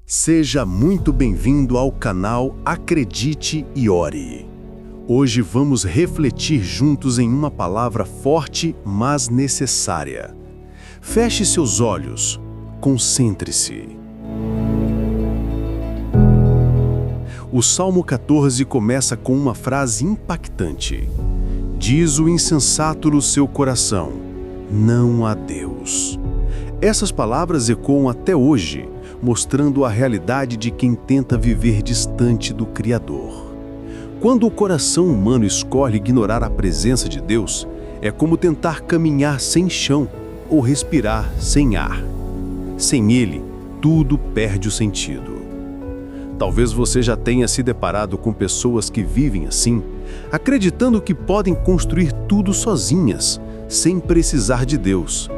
Seja muito bem-vindo ao canal Acredite e Ore. Hoje vamos refletir juntos em uma palavra forte, mas necessária. Feche seus olhos, concentre-se. O Salmo 14 começa com uma frase impactante. Diz o insensato no seu coração: não há Deus. Essas palavras ecoam até hoje, mostrando a realidade de quem tenta viver distante do Criador. Quando o coração humano escolhe ignorar a presença de Deus, é como tentar caminhar sem chão ou respirar sem ar. Sem Ele, tudo perde o sentido. Talvez você já tenha se deparado com pessoas que vivem assim, acreditando que podem construir tudo sozinhas, sem precisar de Deus.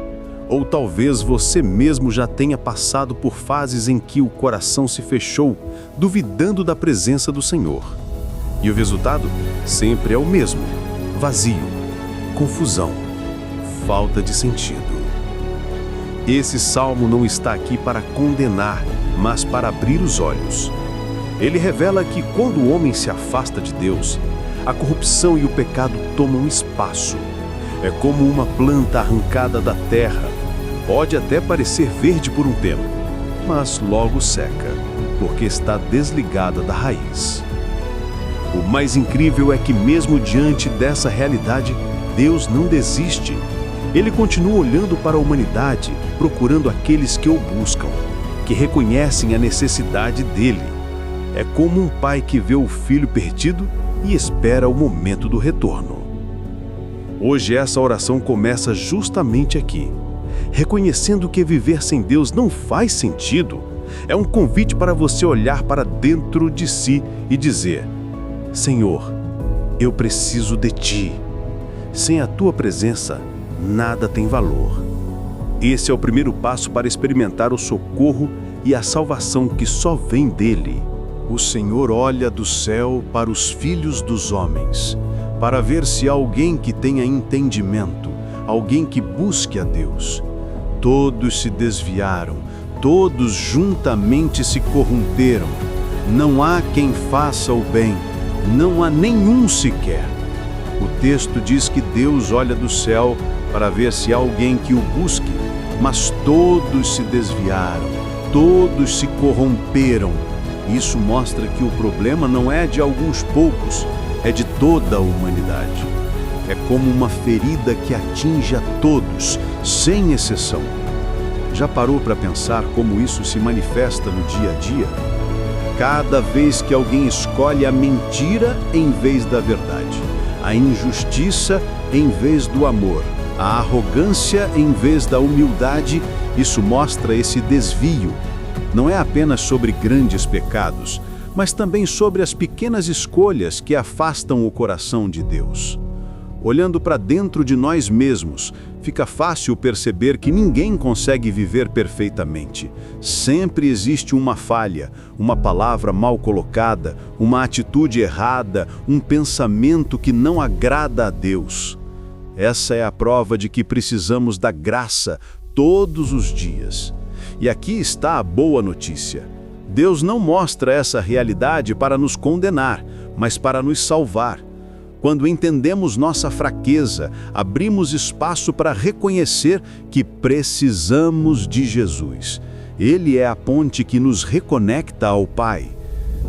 Ou talvez você mesmo já tenha passado por fases em que o coração se fechou, duvidando da presença do Senhor. E o resultado sempre é o mesmo: vazio, confusão, falta de sentido. Esse salmo não está aqui para condenar, mas para abrir os olhos. Ele revela que quando o homem se afasta de Deus, a corrupção e o pecado tomam espaço. É como uma planta arrancada da terra. Pode até parecer verde por um tempo, mas logo seca, porque está desligada da raiz. O mais incrível é que mesmo diante dessa realidade, Deus não desiste. Ele continua olhando para a humanidade, procurando aqueles que o buscam, que reconhecem a necessidade dele. É como um pai que vê o filho perdido e espera o momento do retorno. Hoje essa oração começa justamente aqui. Reconhecendo que viver sem Deus não faz sentido, é um convite para você olhar para dentro de si e dizer: Senhor, eu preciso de Ti. Sem a Tua presença, nada tem valor. Esse é o primeiro passo para experimentar o socorro e a salvação que só vem dEle. O Senhor olha do céu para os filhos dos homens, para ver se há alguém que tenha entendimento, alguém que busque a Deus. Todos se desviaram, todos juntamente se corromperam. Não há quem faça o bem, não há nenhum sequer. O texto diz que Deus olha do céu para ver se há alguém que o busque, mas todos se desviaram, todos se corromperam. Isso mostra que o problema não é de alguns poucos, é de toda a humanidade. É como uma ferida que atinge a todos, sem exceção. Já parou para pensar como isso se manifesta no dia a dia? Cada vez que alguém escolhe a mentira em vez da verdade, a injustiça em vez do amor, a arrogância em vez da humildade, isso mostra esse desvio. Não é apenas sobre grandes pecados, mas também sobre as pequenas escolhas que afastam o coração de Deus. Olhando para dentro de nós mesmos, fica fácil perceber que ninguém consegue viver perfeitamente. Sempre existe uma falha, uma palavra mal colocada, uma atitude errada, um pensamento que não agrada a Deus. Essa é a prova de que precisamos da graça todos os dias. E aqui está a boa notícia. Deus não mostra essa realidade para nos condenar, mas para nos salvar. Quando entendemos nossa fraqueza, abrimos espaço para reconhecer que precisamos de Jesus. Ele é a ponte que nos reconecta ao Pai.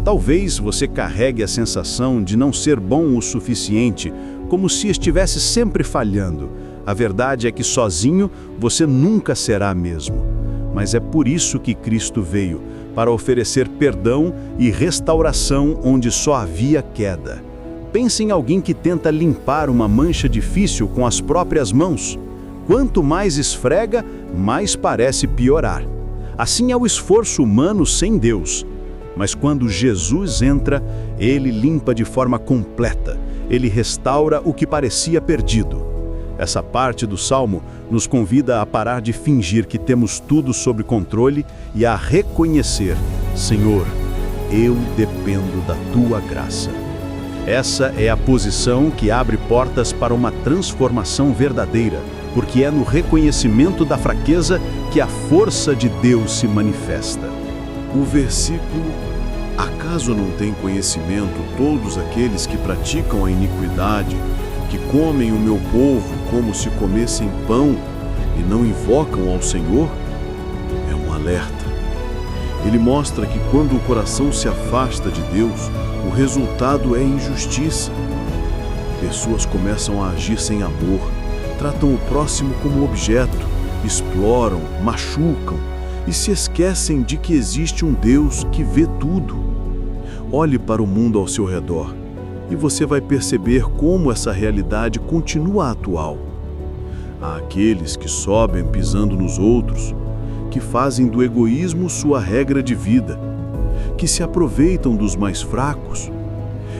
Talvez você carregue a sensação de não ser bom o suficiente, como se estivesse sempre falhando. A verdade é que sozinho você nunca será mesmo. Mas é por isso que Cristo veio, para oferecer perdão e restauração onde só havia queda. Pense em alguém que tenta limpar uma mancha difícil com as próprias mãos. Quanto mais esfrega, mais parece piorar. Assim é o esforço humano sem Deus. Mas quando Jesus entra, Ele limpa de forma completa. Ele restaura o que parecia perdido. Essa parte do Salmo nos convida a parar de fingir que temos tudo sob controle e a reconhecer: Senhor, eu dependo da Tua graça. Essa é a posição que abre portas para uma transformação verdadeira, porque é no reconhecimento da fraqueza que a força de Deus se manifesta. O versículo: acaso não têm conhecimento todos aqueles que praticam a iniquidade, que comem o meu povo como se comessem pão e não invocam ao Senhor? É um alerta. Ele mostra que quando o coração se afasta de Deus, o resultado é injustiça. Pessoas começam a agir sem amor, tratam o próximo como objeto, exploram, machucam e se esquecem de que existe um Deus que vê tudo. Olhe para o mundo ao seu redor e você vai perceber como essa realidade continua atual. Há aqueles que sobem pisando nos outros, que fazem do egoísmo sua regra de vida, que se aproveitam dos mais fracos.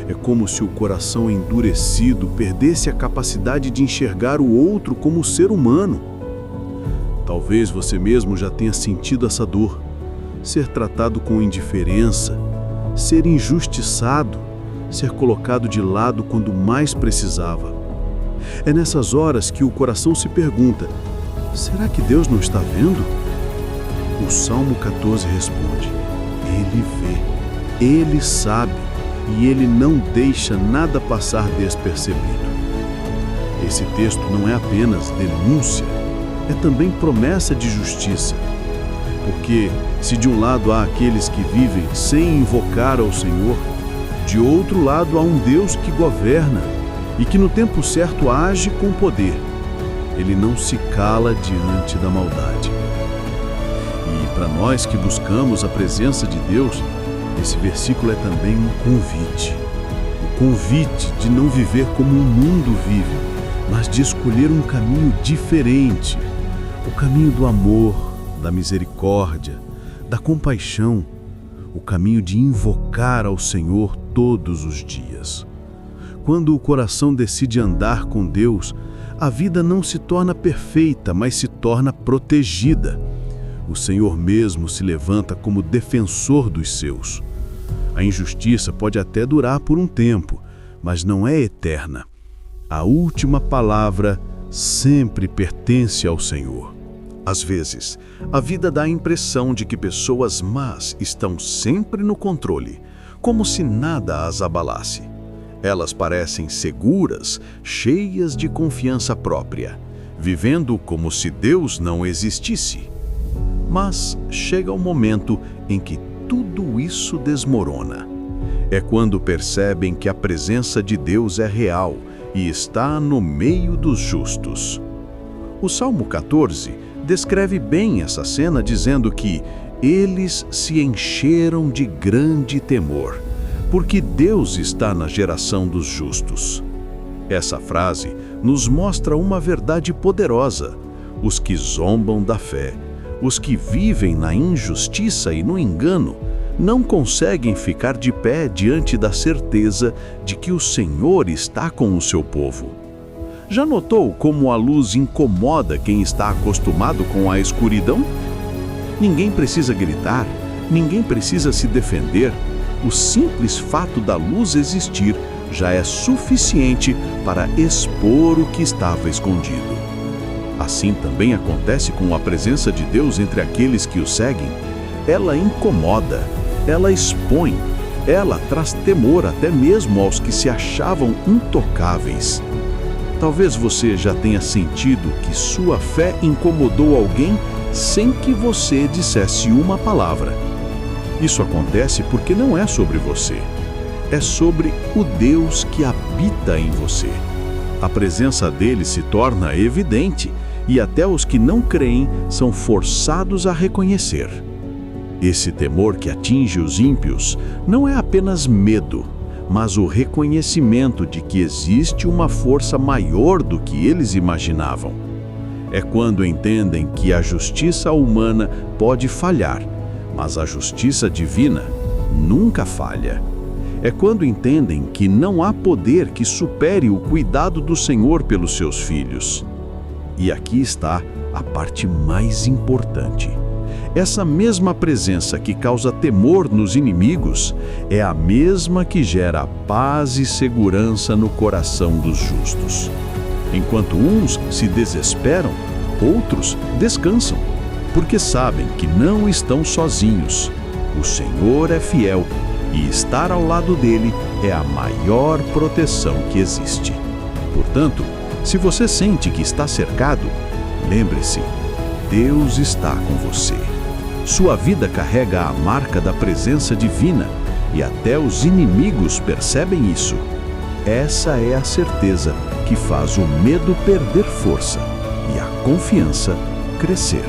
É como se o coração endurecido perdesse a capacidade de enxergar o outro como ser humano. Talvez você mesmo já tenha sentido essa dor, ser tratado com indiferença, ser injustiçado, ser colocado de lado quando mais precisava. É nessas horas que o coração se pergunta: será que Deus não está vendo? O Salmo 14 responde: Ele vê, Ele sabe e Ele não deixa nada passar despercebido. Esse texto não é apenas denúncia, é também promessa de justiça. Porque se de um lado há aqueles que vivem sem invocar ao Senhor, de outro lado há um Deus que governa e que no tempo certo age com poder. Ele não se cala diante da maldade. E para nós que buscamos a presença de Deus, esse versículo é também um convite. O convite de não viver como o mundo vive, mas de escolher um caminho diferente. O caminho do amor, da misericórdia, da compaixão. O caminho de invocar ao Senhor todos os dias. Quando o coração decide andar com Deus, a vida não se torna perfeita, mas se torna protegida. O Senhor mesmo se levanta como defensor dos seus. A injustiça pode até durar por um tempo, mas não é eterna. A última palavra sempre pertence ao Senhor. Às vezes, a vida dá a impressão de que pessoas más estão sempre no controle, como se nada as abalasse. Elas parecem seguras, cheias de confiança própria, vivendo como se Deus não existisse. Mas chega o momento em que tudo isso desmorona. É quando percebem que a presença de Deus é real e está no meio dos justos. O Salmo 14 descreve bem essa cena dizendo que eles se encheram de grande temor, porque Deus está na geração dos justos. Essa frase nos mostra uma verdade poderosa. Os que zombam da fé, os que vivem na injustiça e no engano, não conseguem ficar de pé diante da certeza de que o Senhor está com o seu povo. Já notou como a luz incomoda quem está acostumado com a escuridão? Ninguém precisa gritar, ninguém precisa se defender. O simples fato da luz existir já é suficiente para expor o que estava escondido. Assim também acontece com a presença de Deus entre aqueles que o seguem. Ela incomoda, ela expõe, ela traz temor até mesmo aos que se achavam intocáveis. Talvez você já tenha sentido que sua fé incomodou alguém sem que você dissesse uma palavra. Isso acontece porque não é sobre você. É sobre o Deus que habita em você. A presença dele se torna evidente e até os que não creem são forçados a reconhecer. Esse temor que atinge os ímpios não é apenas medo, mas o reconhecimento de que existe uma força maior do que eles imaginavam. É quando entendem que a justiça humana pode falhar, mas a justiça divina nunca falha. É quando entendem que não há poder que supere o cuidado do Senhor pelos seus filhos. E aqui está a parte mais importante. Essa mesma presença que causa temor nos inimigos é a mesma que gera paz e segurança no coração dos justos. Enquanto uns se desesperam, outros descansam, porque sabem que não estão sozinhos. O Senhor é fiel e estar ao lado dele é a maior proteção que existe. Portanto, se você sente que está cercado, lembre-se, Deus está com você. Sua vida carrega a marca da presença divina e até os inimigos percebem isso. Essa é a certeza que faz o medo perder força e a confiança crescer.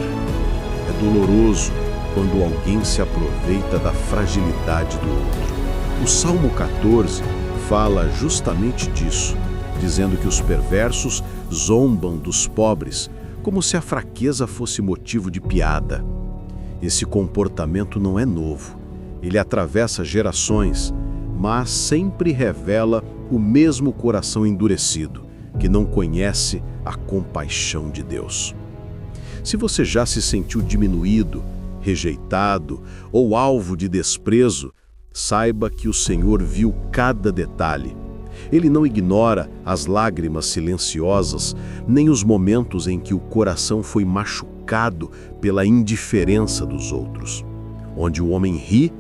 É doloroso quando alguém se aproveita da fragilidade do outro. O Salmo 14 fala justamente disso, dizendo que os perversos zombam dos pobres, como se a fraqueza fosse motivo de piada. Esse comportamento não é novo. Ele atravessa gerações, mas sempre revela o mesmo coração endurecido, que não conhece a compaixão de Deus. Se você já se sentiu diminuído, rejeitado ou alvo de desprezo, saiba que o Senhor viu cada detalhe. Ele não ignora as lágrimas silenciosas, nem os momentos em que o coração foi machucado pela indiferença dos outros. Onde o homem ri,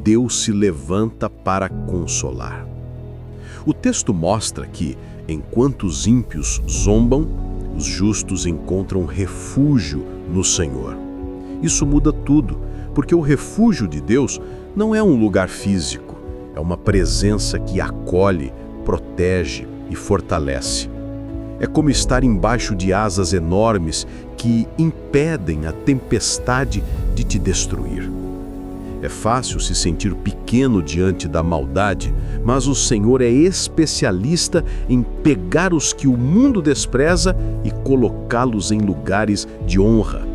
Deus se levanta para consolar. O texto mostra que, enquanto os ímpios zombam, os justos encontram refúgio no Senhor. Isso muda tudo, porque o refúgio de Deus não é um lugar físico, é uma presença que acolhe, protege e fortalece. É como estar embaixo de asas enormes que impedem a tempestade de te destruir. É fácil se sentir pequeno diante da maldade, mas o Senhor é especialista em pegar os que o mundo despreza e colocá-los em lugares de honra.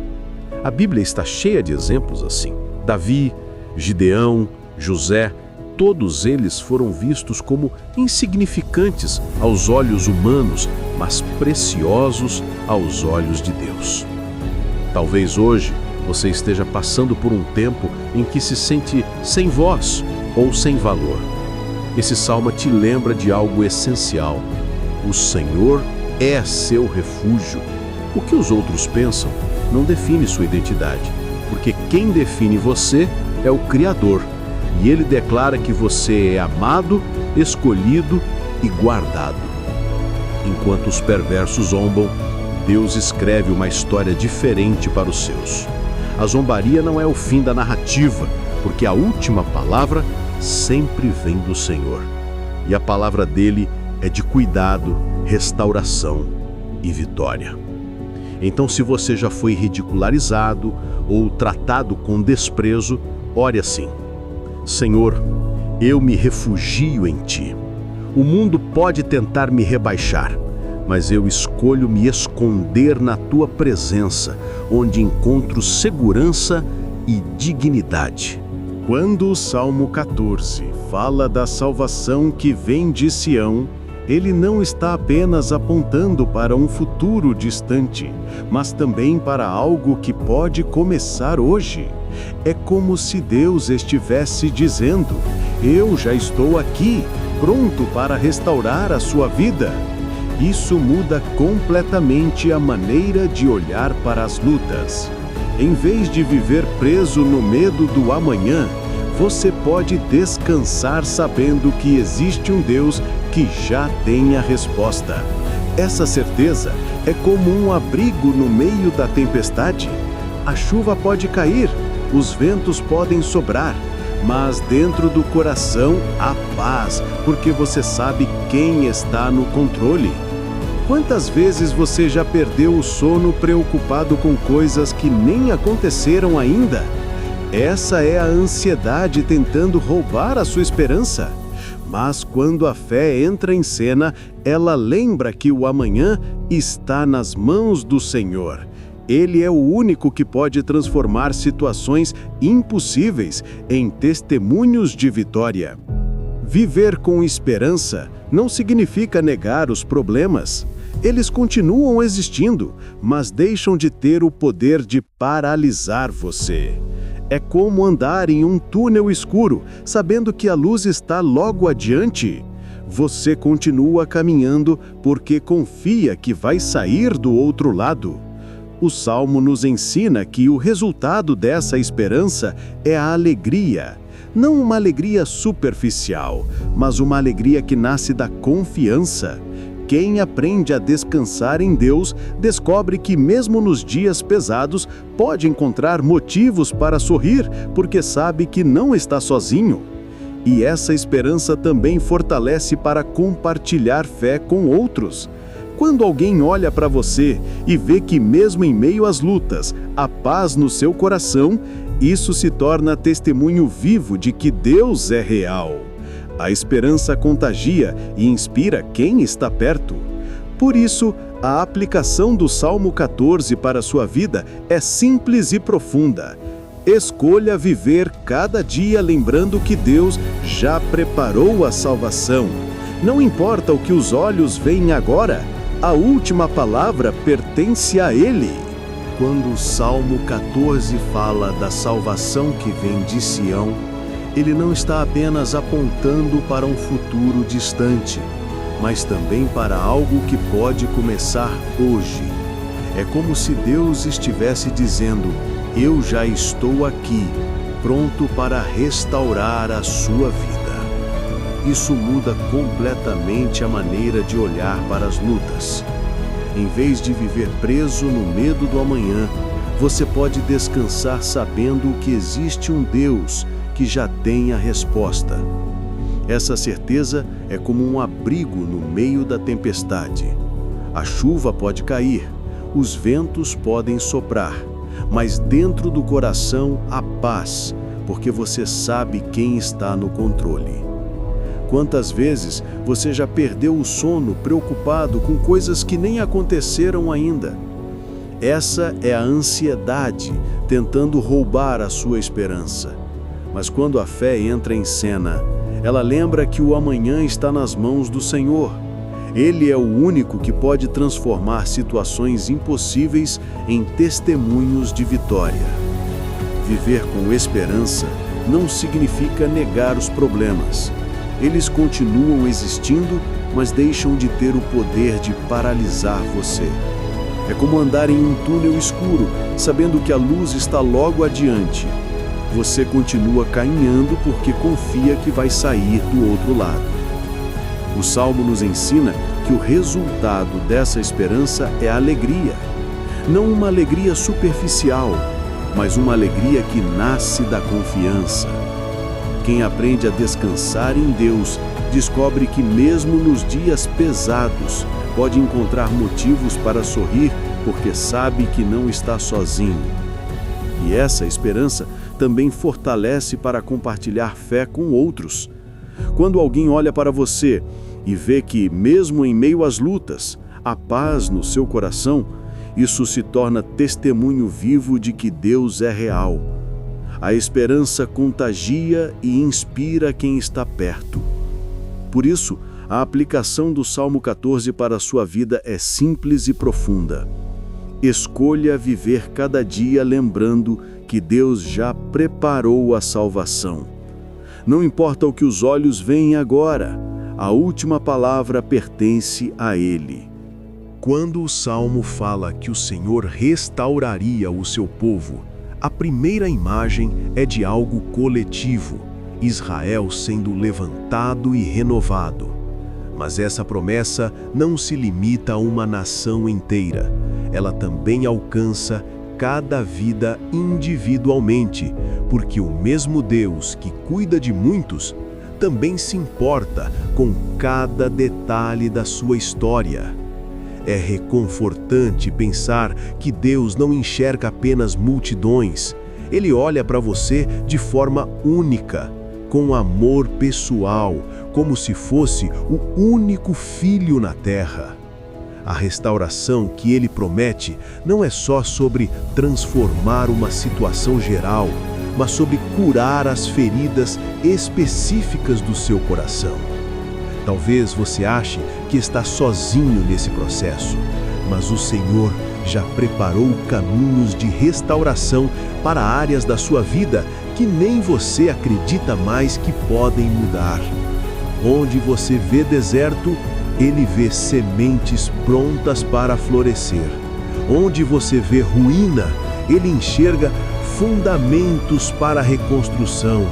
A Bíblia está cheia de exemplos assim. Davi, Gideão, José, todos eles foram vistos como insignificantes aos olhos humanos, mas preciosos aos olhos de Deus. Talvez hoje você esteja passando por um tempo em que se sente sem voz ou sem valor. Esse salmo te lembra de algo essencial. O Senhor é seu refúgio. O que os outros pensam não define sua identidade, porque quem define você é o Criador, e Ele declara que você é amado, escolhido e guardado. Enquanto os perversos zombam, Deus escreve uma história diferente para os seus. A zombaria não é o fim da narrativa, porque a última palavra sempre vem do Senhor. E a palavra dele é de cuidado, restauração e vitória. Então, se você já foi ridicularizado ou tratado com desprezo, ore assim: Senhor, eu me refugio em Ti. O mundo pode tentar me rebaixar, mas eu escolho me esconder na Tua presença, onde encontro segurança e dignidade. Quando o Salmo 14 fala da salvação que vem de Sião, ele não está apenas apontando para um futuro distante, mas também para algo que pode começar hoje. É como se Deus estivesse dizendo: eu já estou aqui, pronto para restaurar a sua vida. Isso muda completamente a maneira de olhar para as lutas. Em vez de viver preso no medo do amanhã, você pode descansar sabendo que existe um Deus que já tem a resposta. Essa certeza é como um abrigo no meio da tempestade. A chuva pode cair, os ventos podem soprar, mas dentro do coração há paz, porque você sabe quem está no controle. Quantas vezes você já perdeu o sono preocupado com coisas que nem aconteceram ainda? Essa é a ansiedade tentando roubar a sua esperança. Mas quando a fé entra em cena, ela lembra que o amanhã está nas mãos do Senhor. Ele é o único que pode transformar situações impossíveis em testemunhos de vitória. Viver com esperança não significa negar os problemas. Eles continuam existindo, mas deixam de ter o poder de paralisar você. É como andar em um túnel escuro, sabendo que a luz está logo adiante. Você continua caminhando porque confia que vai sair do outro lado. O Salmo nos ensina que o resultado dessa esperança é a alegria. Não uma alegria superficial, mas uma alegria que nasce da confiança. Quem aprende a descansar em Deus descobre que mesmo nos dias pesados pode encontrar motivos para sorrir, porque sabe que não está sozinho. E essa esperança também fortalece para compartilhar fé com outros. Quando alguém olha para você e vê que mesmo em meio às lutas, há paz no seu coração, isso se torna testemunho vivo de que Deus é real. A esperança contagia e inspira quem está perto. Por isso, a aplicação do Salmo 14 para a sua vida é simples e profunda. Escolha viver cada dia lembrando que Deus já preparou a salvação. Não importa o que os olhos veem agora, a última palavra pertence a Ele. Quando o Salmo 14 fala da salvação que vem de Sião, ele não está apenas apontando para um futuro distante, mas também para algo que pode começar hoje. É como se Deus estivesse dizendo: eu já estou aqui, pronto para restaurar a sua vida. Isso muda completamente a maneira de olhar para as lutas. Em vez de viver preso no medo do amanhã, você pode descansar sabendo que existe um Deus que já tem a resposta. Essa certeza é como um abrigo no meio da tempestade. A chuva pode cair, os ventos podem soprar, mas dentro do coração há paz, porque você sabe quem está no controle. Quantas vezes você já perdeu o sono preocupado com coisas que nem aconteceram ainda? Essa é a ansiedade tentando roubar a sua esperança. Mas quando a fé entra em cena, ela lembra que o amanhã está nas mãos do Senhor. Ele é o único que pode transformar situações impossíveis em testemunhos de vitória. Viver com esperança não significa negar os problemas. Eles continuam existindo, mas deixam de ter o poder de paralisar você. É como andar em um túnel escuro, sabendo que a luz está logo adiante. Você continua caminhando porque confia que vai sair do outro lado. O Salmo nos ensina que o resultado dessa esperança é a alegria. Não uma alegria superficial, mas uma alegria que nasce da confiança. Quem aprende a descansar em Deus descobre que mesmo nos dias pesados pode encontrar motivos para sorrir porque sabe que não está sozinho. E essa esperança também fortalece para compartilhar fé com outros. Quando alguém olha para você e vê que, mesmo em meio às lutas, há paz no seu coração, isso se torna testemunho vivo de que Deus é real. A esperança contagia e inspira quem está perto. Por isso, a aplicação do Salmo 14 para a sua vida é simples e profunda. Escolha viver cada dia lembrando que Deus já preparou a salvação. Não importa o que os olhos veem agora, a última palavra pertence a Ele. Quando o Salmo fala que o Senhor restauraria o seu povo, a primeira imagem é de algo coletivo, Israel sendo levantado e renovado. Mas essa promessa não se limita a uma nação inteira. Ela também alcança cada vida individualmente, porque o mesmo Deus que cuida de muitos também se importa com cada detalhe da sua história. É reconfortante pensar que Deus não enxerga apenas multidões. Ele olha para você de forma única, com amor pessoal, como se fosse o único filho na terra. A restauração que Ele promete não é só sobre transformar uma situação geral, mas sobre curar as feridas específicas do seu coração. Talvez você ache que está sozinho nesse processo, mas o Senhor já preparou caminhos de restauração para áreas da sua vida que nem você acredita mais que podem mudar. Onde você vê deserto, Ele vê sementes prontas para florescer. Onde você vê ruína, ele enxerga fundamentos para a reconstrução.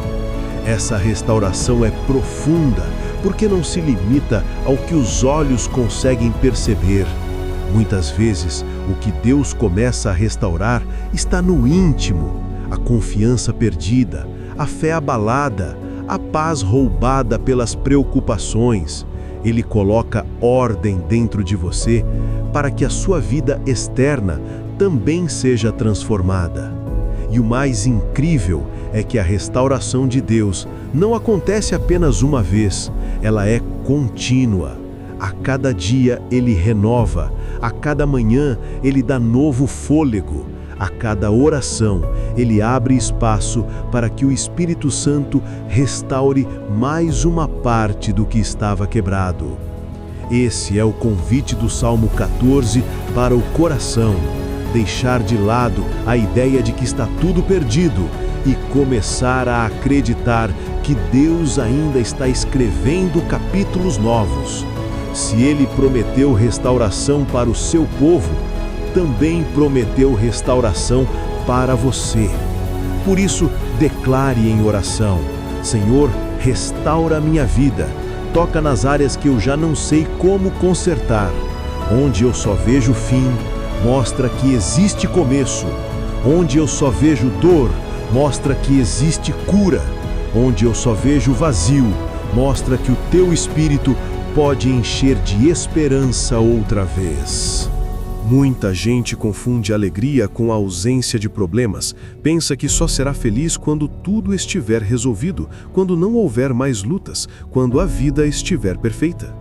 Essa restauração é profunda, porque não se limita ao que os olhos conseguem perceber. Muitas vezes, o que Deus começa a restaurar está no íntimo: a confiança perdida, a fé abalada, a paz roubada pelas preocupações. Ele coloca ordem dentro de você para que a sua vida externa também seja transformada. E o mais incrível é que a restauração de Deus não acontece apenas uma vez, ela é contínua. A cada dia Ele renova, a cada manhã Ele dá novo fôlego, a cada oração Ele abre espaço para que o Espírito Santo restaure mais uma parte do que estava quebrado. Esse é o convite do Salmo 14 para o coração: deixar de lado a ideia de que está tudo perdido e começar a acreditar que Deus ainda está escrevendo capítulos novos. Se Ele prometeu restauração para o seu povo, também prometeu restauração para você. Por isso, declare em oração: Senhor, restaura a minha vida. Toca nas áreas que eu já não sei como consertar. Onde eu só vejo fim, mostra que existe começo. Onde eu só vejo dor, mostra que existe cura. Onde eu só vejo vazio, mostra que o teu Espírito pode encher de esperança outra vez. Muita gente confunde alegria com a ausência de problemas. Pensa que só será feliz quando tudo estiver resolvido, quando não houver mais lutas, quando a vida estiver perfeita.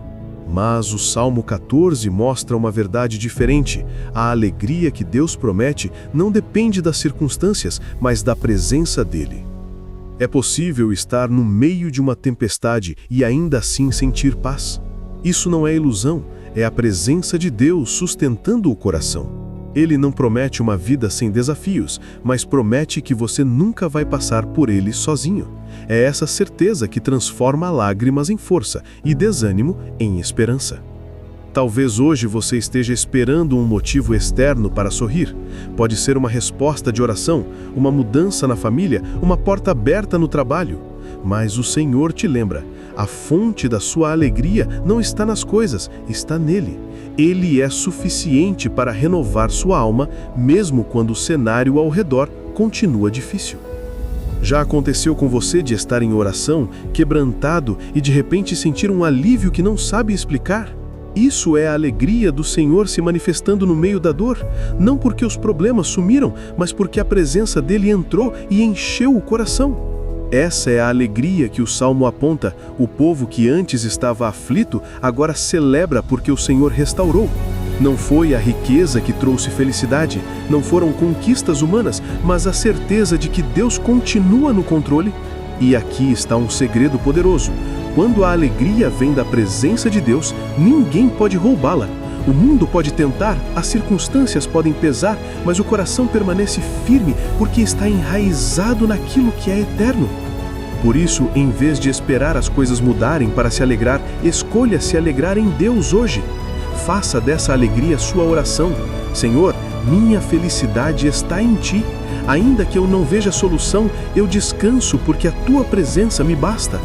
Mas o Salmo 14 mostra uma verdade diferente. A alegria que Deus promete não depende das circunstâncias, mas da presença dele. É possível estar no meio de uma tempestade e ainda assim sentir paz. Isso não é ilusão, é a presença de Deus sustentando o coração. Ele não promete uma vida sem desafios, mas promete que você nunca vai passar por eles sozinho. É essa certeza que transforma lágrimas em força e desânimo em esperança. Talvez hoje você esteja esperando um motivo externo para sorrir. Pode ser uma resposta de oração, uma mudança na família, uma porta aberta no trabalho. Mas o Senhor te lembra: a fonte da sua alegria não está nas coisas, está nele. Ele é suficiente para renovar sua alma, mesmo quando o cenário ao redor continua difícil. Já aconteceu com você de estar em oração, quebrantado e de repente sentir um alívio que não sabe explicar? Isso é a alegria do Senhor se manifestando no meio da dor, não porque os problemas sumiram, mas porque a presença dele entrou e encheu o coração. Essa é a alegria que o Salmo aponta. O povo que antes estava aflito, agora celebra porque o Senhor restaurou. Não foi a riqueza que trouxe felicidade, não foram conquistas humanas, mas a certeza de que Deus continua no controle. E aqui está um segredo poderoso. Quando a alegria vem da presença de Deus, ninguém pode roubá-la. O mundo pode tentar, as circunstâncias podem pesar, mas o coração permanece firme porque está enraizado naquilo que é eterno. Por isso, em vez de esperar as coisas mudarem para se alegrar, escolha se alegrar em Deus hoje. Faça dessa alegria sua oração. Senhor, minha felicidade está em Ti. Ainda que eu não veja solução, eu descanso porque a Tua presença me basta.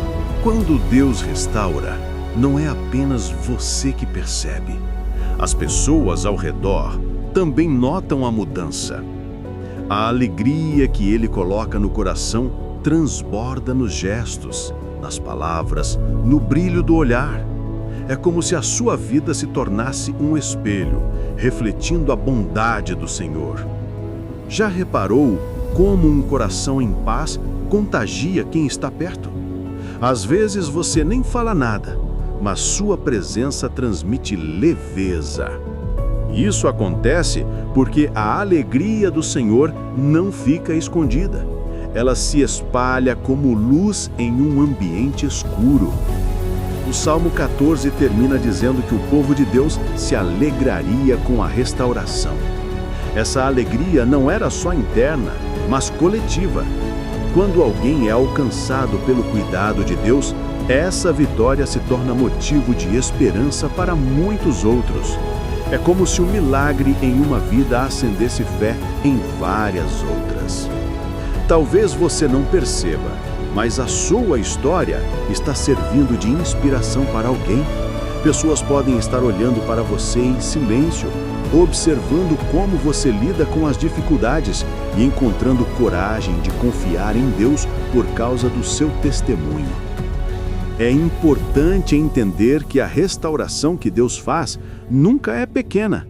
Quando Deus restaura, não é apenas você que percebe. As pessoas ao redor também notam a mudança. A alegria que Ele coloca no coração transborda nos gestos, nas palavras, no brilho do olhar. É como se a sua vida se tornasse um espelho, refletindo a bondade do Senhor. Já reparou como um coração em paz contagia quem está perto? Às vezes você nem fala nada, mas sua presença transmite leveza. Isso acontece porque a alegria do Senhor não fica escondida. Ela se espalha como luz em um ambiente escuro. O Salmo 14 termina dizendo que o povo de Deus se alegraria com a restauração. Essa alegria não era só interna, mas coletiva. Quando alguém é alcançado pelo cuidado de Deus, essa vitória se torna motivo de esperança para muitos outros. É como se um milagre em uma vida acendesse fé em várias outras. Talvez você não perceba, mas a sua história está servindo de inspiração para alguém. Pessoas podem estar olhando para você em silêncio, observando como você lida com as dificuldades e encontrando coragem de confiar em Deus por causa do seu testemunho. É importante entender que a restauração que Deus faz nunca é pequena.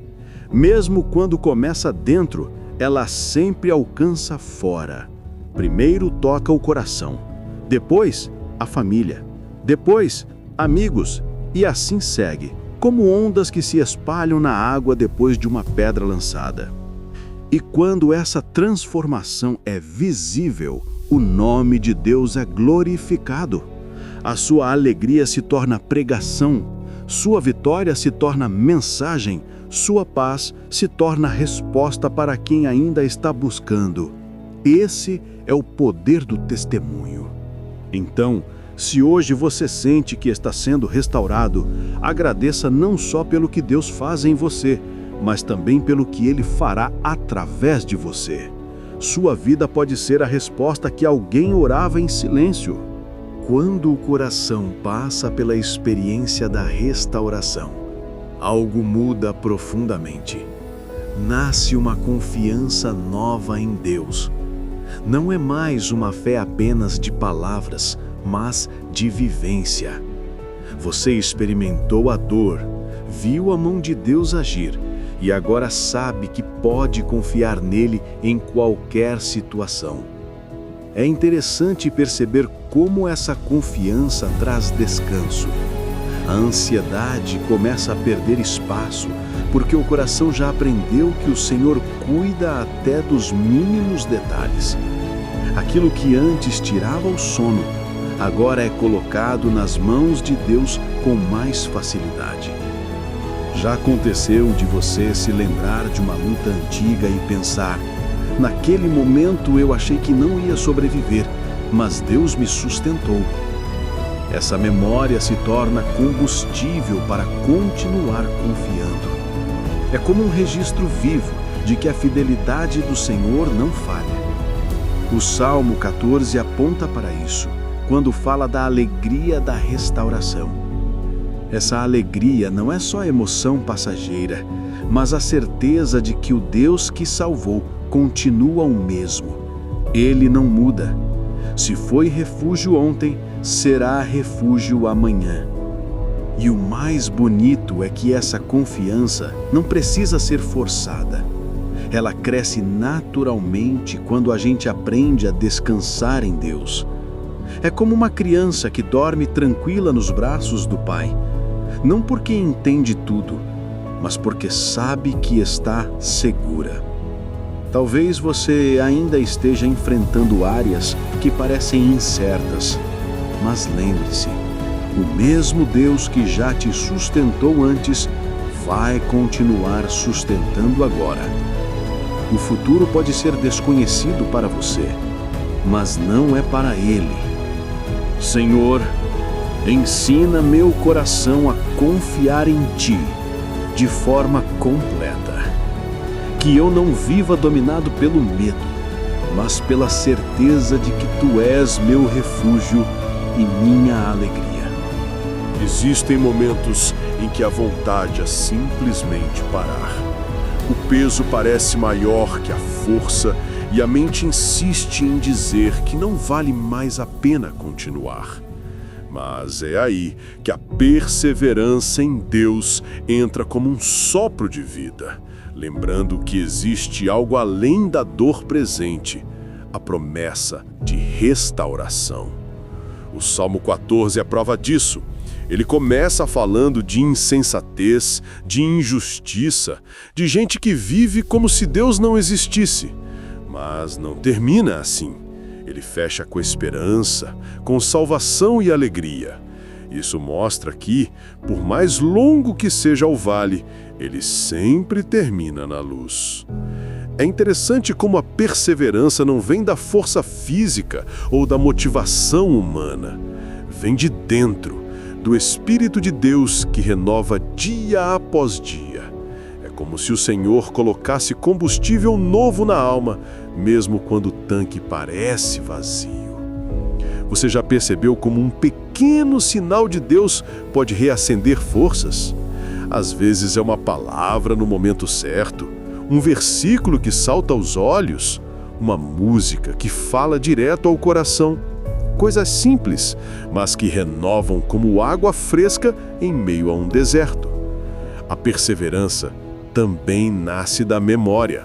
Mesmo quando começa dentro, ela sempre alcança fora. Primeiro toca o coração, depois a família, depois amigos, e assim segue, como ondas que se espalham na água depois de uma pedra lançada. E quando essa transformação é visível, o nome de Deus é glorificado. A sua alegria se torna pregação, sua vitória se torna mensagem, sua paz se torna resposta para quem ainda está buscando. Esse é o poder do testemunho. Então, se hoje você sente que está sendo restaurado, agradeça não só pelo que Deus faz em você, mas também pelo que Ele fará através de você. Sua vida pode ser a resposta que alguém orava em silêncio. Quando o coração passa pela experiência da restauração, algo muda profundamente. Nasce uma confiança nova em Deus. Não é mais uma fé apenas de palavras, mas de vivência. Você experimentou a dor, viu a mão de Deus agir e agora sabe que pode confiar nele em qualquer situação. É interessante perceber como essa confiança traz descanso. A ansiedade começa a perder espaço, porque o coração já aprendeu que o Senhor cuida até dos mínimos detalhes. Aquilo que antes tirava o sono, agora é colocado nas mãos de Deus com mais facilidade. Já aconteceu de você se lembrar de uma luta antiga e pensar: naquele momento eu achei que não ia sobreviver, mas Deus me sustentou. Essa memória se torna combustível para continuar confiando. É como um registro vivo de que a fidelidade do Senhor não falha. O Salmo 14 aponta para isso, quando fala da alegria da restauração. Essa alegria não é só emoção passageira, mas a certeza de que o Deus que salvou continua o mesmo. Ele não muda. Se foi refúgio ontem, será refúgio amanhã. E o mais bonito é que essa confiança não precisa ser forçada. Ela cresce naturalmente quando a gente aprende a descansar em Deus. É como uma criança que dorme tranquila nos braços do pai, não porque entende tudo, mas porque sabe que está segura. Talvez você ainda esteja enfrentando áreas que parecem incertas, mas lembre-se, o mesmo Deus que já te sustentou antes vai continuar sustentando agora. O futuro pode ser desconhecido para você, mas não é para Ele. Senhor, ensina meu coração a confiar em Ti de forma completa. Que eu não viva dominado pelo medo, mas pela certeza de que Tu és meu refúgio e minha alegria. Existem momentos em que a vontade é simplesmente parar. O peso parece maior que a força e a mente insiste em dizer que não vale mais a pena continuar. Mas é aí que a perseverança em Deus entra como um sopro de vida, lembrando que existe algo além da dor presente, a promessa de restauração. O Salmo 14 é prova disso. Ele começa falando de insensatez, de injustiça, de gente que vive como se Deus não existisse. Mas não termina assim. Ele fecha com esperança, com salvação e alegria. Isso mostra que, por mais longo que seja o vale, ele sempre termina na luz. É interessante como a perseverança não vem da força física ou da motivação humana. Vem de dentro, do Espírito de Deus que renova dia após dia. como se o Senhor colocasse combustível novo na alma, mesmo quando o tanque parece vazio. Você já percebeu como um pequeno sinal de Deus pode reacender forças? Às vezes é uma palavra no momento certo, um versículo que salta aos olhos, uma música que fala direto ao coração. Coisas simples, mas que renovam como água fresca em meio a um deserto. A perseverança também nasce da memória.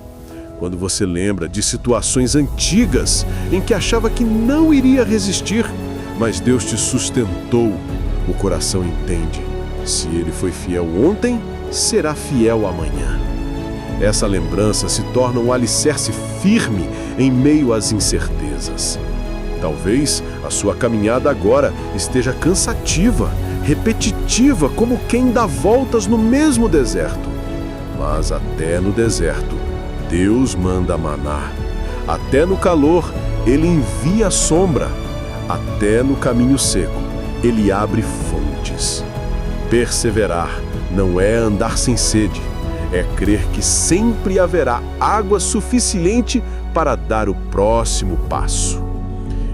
Quando você lembra de situações antigas em que achava que não iria resistir, mas Deus te sustentou, o coração entende. Se Ele foi fiel ontem, será fiel amanhã. Essa lembrança se torna um alicerce firme em meio às incertezas. Talvez a sua caminhada agora esteja cansativa, repetitiva, como quem dá voltas no mesmo deserto. Mas até no deserto, Deus manda maná. Até no calor, Ele envia sombra. Até no caminho seco, Ele abre fontes. Perseverar não é andar sem sede, é crer que sempre haverá água suficiente para dar o próximo passo.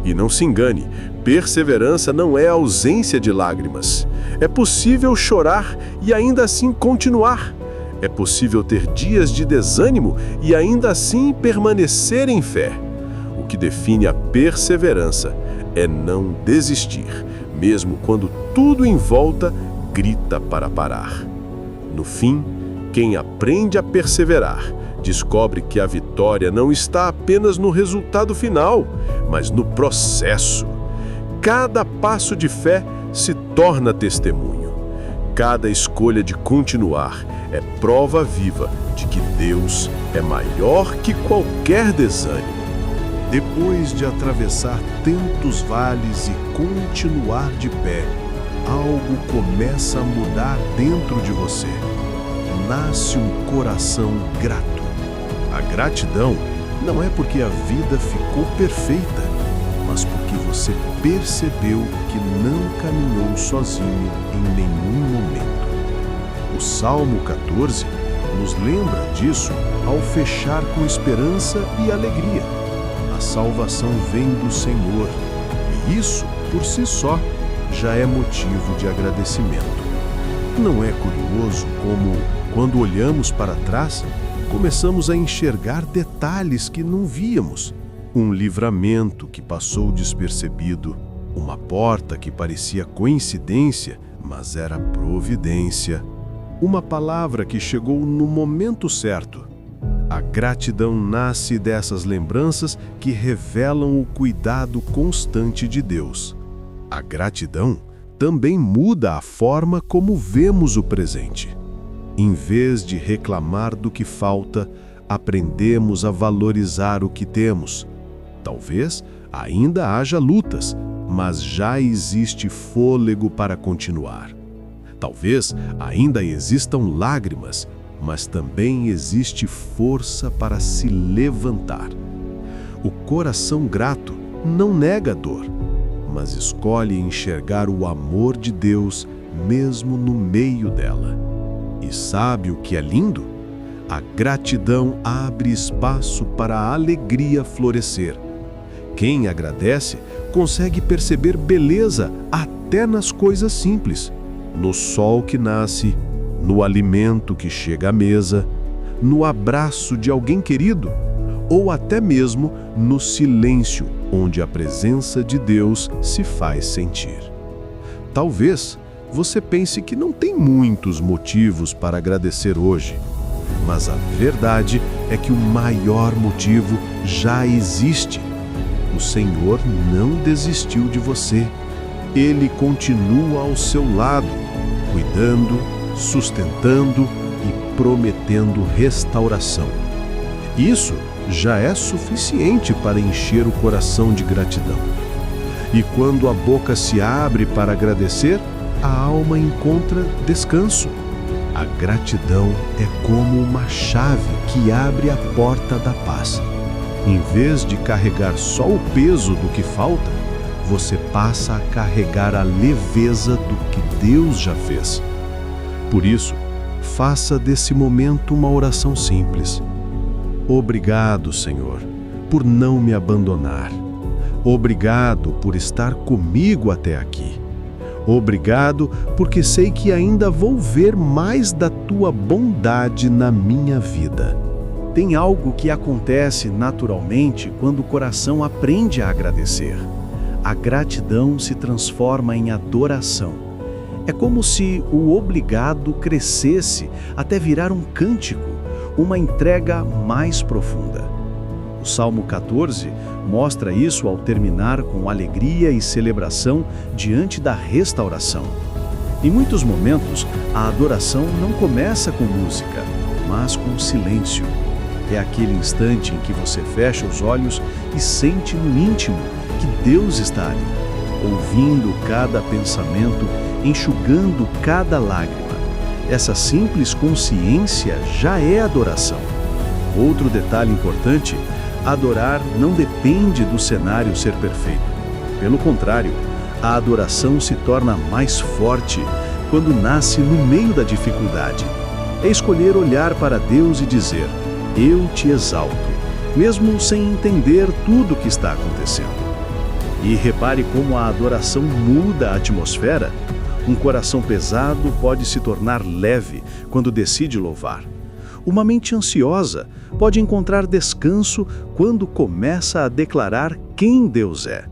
E não se engane, perseverança não é ausência de lágrimas. É possível chorar e ainda assim continuar. É possível ter dias de desânimo e ainda assim permanecer em fé. O que define a perseverança é não desistir, mesmo quando tudo em volta grita para parar. No fim, quem aprende a perseverar descobre que a vitória não está apenas no resultado final, mas no processo. Cada passo de fé se torna testemunho. Cada escolha de continuar é prova viva de que Deus é maior que qualquer desânimo. Depois de atravessar tantos vales e continuar de pé, algo começa a mudar dentro de você. Nasce um coração grato. A gratidão não é porque a vida ficou perfeita, mas porque você percebeu que não caminhou sozinho em nenhum momento. O Salmo 14 nos lembra disso ao fechar com esperança e alegria. A salvação vem do Senhor, e isso, por si só, já é motivo de agradecimento. Não é curioso como, quando olhamos para trás, começamos a enxergar detalhes que não víamos? Um livramento que passou despercebido, uma porta que parecia coincidência, mas era providência, uma palavra que chegou no momento certo. A gratidão nasce dessas lembranças que revelam o cuidado constante de Deus. A gratidão também muda a forma como vemos o presente. Em vez de reclamar do que falta, aprendemos a valorizar o que temos. Talvez ainda haja lutas, mas já existe fôlego para continuar. Talvez ainda existam lágrimas, mas também existe força para se levantar. O coração grato não nega a dor, mas escolhe enxergar o amor de Deus mesmo no meio dela. E sabe o que é lindo? A gratidão abre espaço para a alegria florescer. Quem agradece consegue perceber beleza até nas coisas simples, no sol que nasce, no alimento que chega à mesa, no abraço de alguém querido, ou até mesmo no silêncio onde a presença de Deus se faz sentir. Talvez você pense que não tem muitos motivos para agradecer hoje, mas a verdade é que o maior motivo já existe. O Senhor não desistiu de você. Ele continua ao seu lado, cuidando, sustentando e prometendo restauração. Isso já é suficiente para encher o coração de gratidão. E quando a boca se abre para agradecer, a alma encontra descanso. A gratidão é como uma chave que abre a porta da paz. Em vez de carregar só o peso do que falta, você passa a carregar a leveza do que Deus já fez. Por isso, faça desse momento uma oração simples. Obrigado, Senhor, por não me abandonar. Obrigado por estar comigo até aqui. Obrigado porque sei que ainda vou ver mais da tua bondade na minha vida. Tem algo que acontece naturalmente quando o coração aprende a agradecer. A gratidão se transforma em adoração. É como se o obrigado crescesse até virar um cântico, uma entrega mais profunda. O Salmo 14 mostra isso ao terminar com alegria e celebração diante da restauração. Em muitos momentos, a adoração não começa com música, mas com silêncio. É aquele instante em que você fecha os olhos e sente no íntimo que Deus está ali, ouvindo cada pensamento, enxugando cada lágrima. Essa simples consciência já é adoração. Outro detalhe importante: adorar não depende do cenário ser perfeito. Pelo contrário, a adoração se torna mais forte quando nasce no meio da dificuldade. É escolher olhar para Deus e dizer: eu te exalto, mesmo sem entender tudo o que está acontecendo. E repare como a adoração muda a atmosfera. Um coração pesado pode se tornar leve quando decide louvar. Uma mente ansiosa pode encontrar descanso quando começa a declarar quem Deus é.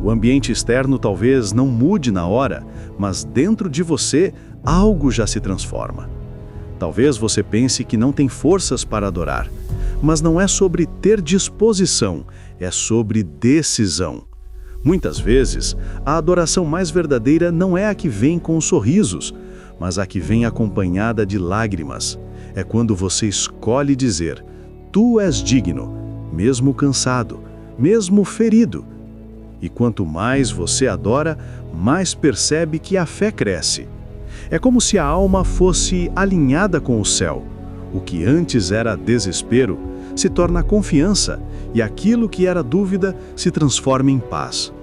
O ambiente externo talvez não mude na hora, mas dentro de você algo já se transforma. Talvez você pense que não tem forças para adorar, mas não é sobre ter disposição, é sobre decisão. Muitas vezes, a adoração mais verdadeira não é a que vem com sorrisos, mas a que vem acompanhada de lágrimas. É quando você escolhe dizer: tu és digno, mesmo cansado, mesmo ferido. E quanto mais você adora, mais percebe que a fé cresce. É como se a alma fosse alinhada com o céu. O que antes era desespero se torna confiança, e aquilo que era dúvida se transforma em paz.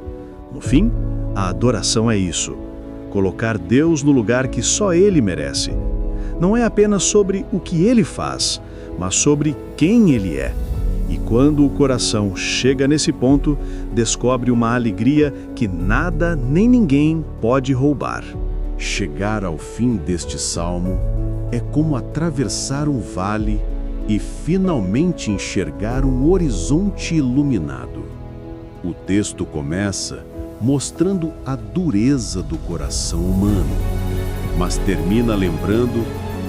No fim, a adoração é isso: colocar Deus no lugar que só Ele merece. Não é apenas sobre o que Ele faz, mas sobre quem Ele é. E quando o coração chega nesse ponto, descobre uma alegria que nada nem ninguém pode roubar. Chegar ao fim deste salmo é como atravessar um vale e finalmente enxergar um horizonte iluminado. O texto começa mostrando a dureza do coração humano, mas termina lembrando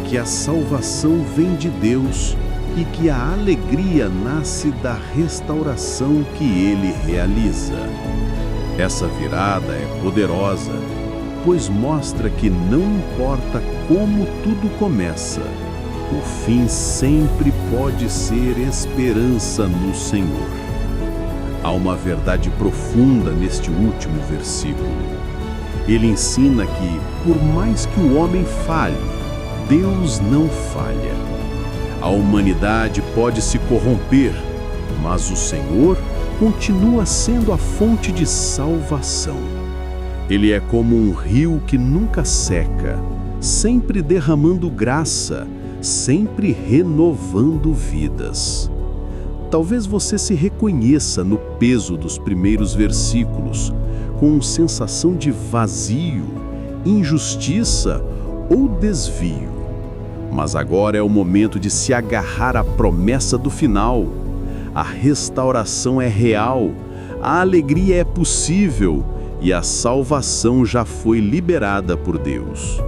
que a salvação vem de Deus e que a alegria nasce da restauração que Ele realiza. Essa virada é poderosa, pois mostra que não importa como tudo começa, o fim sempre pode ser esperança no Senhor. Há uma verdade profunda neste último versículo. Ele ensina que, por mais que o homem falhe, Deus não falha. A humanidade pode se corromper, mas o Senhor continua sendo a fonte de salvação. Ele é como um rio que nunca seca, sempre derramando graça, sempre renovando vidas. Talvez você se reconheça no peso dos primeiros versículos, com sensação de vazio, injustiça ou desvio. Mas agora é o momento de se agarrar à promessa do final. A restauração é real, a alegria é possível e a salvação já foi liberada por Deus.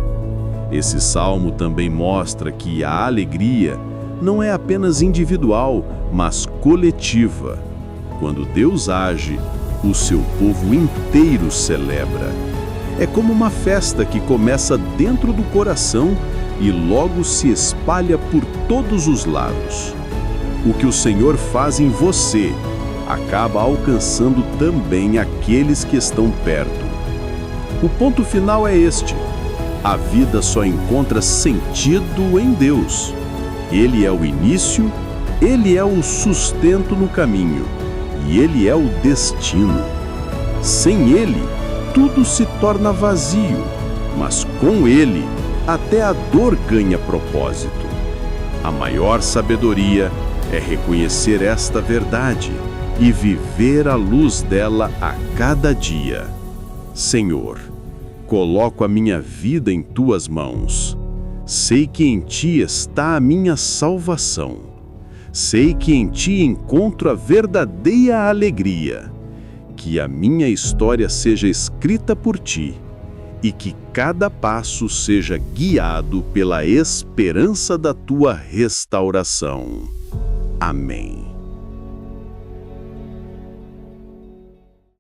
Esse salmo também mostra que a alegria não é apenas individual, mas coletiva. Quando Deus age, o seu povo inteiro celebra. É como uma festa que começa dentro do coração e logo se espalha por todos os lados. O que o Senhor faz em você acaba alcançando também aqueles que estão perto. O ponto final é este: a vida só encontra sentido em Deus. Ele é o início, Ele é o sustento no caminho, e Ele é o destino. Sem Ele, tudo se torna vazio, mas com Ele, até a dor ganha propósito. A maior sabedoria é reconhecer esta verdade e viver à luz dela a cada dia. Senhor, coloco a minha vida em tuas mãos. Sei que em ti está a minha salvação. Sei que em ti encontro a verdadeira alegria. Que a minha história seja escrita por ti e que cada passo seja guiado pela esperança da tua restauração. Amém.